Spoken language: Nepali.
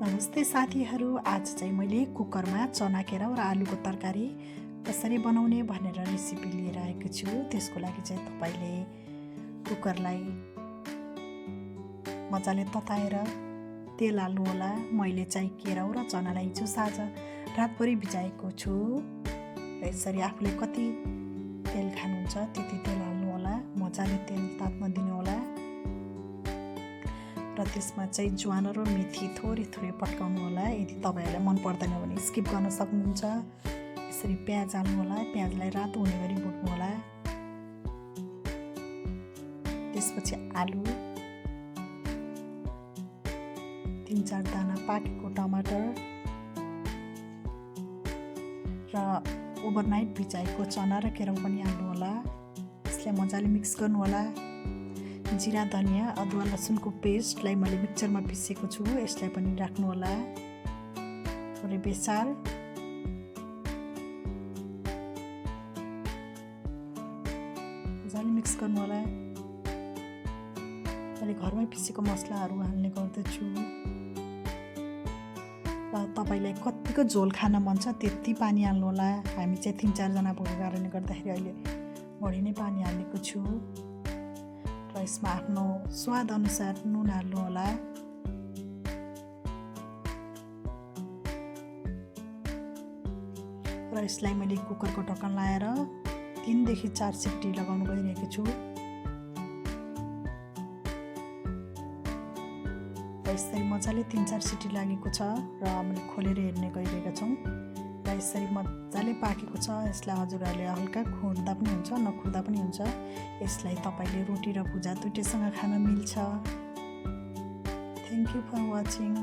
नमस्ते साथीहरू। आज चाहिँ मैले कुकरमा चना केराउ र आलुको तरकारी कसरी बनाउने भनेर रेसिपी लिएर आएको छु। त्यसको लागि चाहिँ तपाईले कुकरलाई मजाले तताएर तेल हाल्नु होला। मैले चाहिँ केराउ र चनालाई हिजो साँझ रातभरि भिजाएको छु। यसरी आफूले कति तेल खानुहुन्छ त्यति तेल हाल्नु होला। मजाले तेल तात्न दिनु होला र त्यसमा चाहिँ ज्वानो र मेथी थोरै थोरै पड्काउनु होला। यदि तपाईहरुलाई मन पर्दैन भने स्किप गर्न सक्नुहुन्छ। यसरी प्याज हाल्नु होला। प्याजलाई रातो हुने गरी भुट्नु होला। त्यसपछि आलु, 3-4 दाना पाकेको टमाटर र ओभरनाइट भिजाएको चना र केराउ पनि हाल्नु होला। यसलाई मजाले मिक्स गर्नु होला। जिरा, धनिया, अदुवा, लसुनको पेस्टलाई मैले मिक्सरमा पिसेको छु। यसलाई पनि राख्नु होला। थोरै बेसार, मजाले मिक्स गर्नु होला। मैले घरमै पिसेको मसलाहरू हाल्ने गर्दछु र तपाईलाई कतिको झोल खान मन छ त्यति पानी हाल्नु होला। हामी चाहिँ 3-4 जना भएको कारणले गर्दाखेरि अहिले बढी नै पानी हालेको छु र यसमा आफ्नो स्वाद अनुसार नुन हाल्नु होला। र यसलाई मैले कुकरको ढक्कन लगाएर 3 देखि 4 सिटी लगाउन गइरहेको छु। यसरी मजाले 3-4 सिटी लागेको छ र हामीले खोलेर हेर्ने गइरहेका छौँ। र यसरी मजाले पाकेको छ। यसलाई हजुरहरूले हल्का खुर्दा पनि हुन्छ, नखुर्दा पनि हुन्छ। यसलाई तपाईले रोटी र भुजा दुईटैसँग खान मिल्छ। Thank you for watching.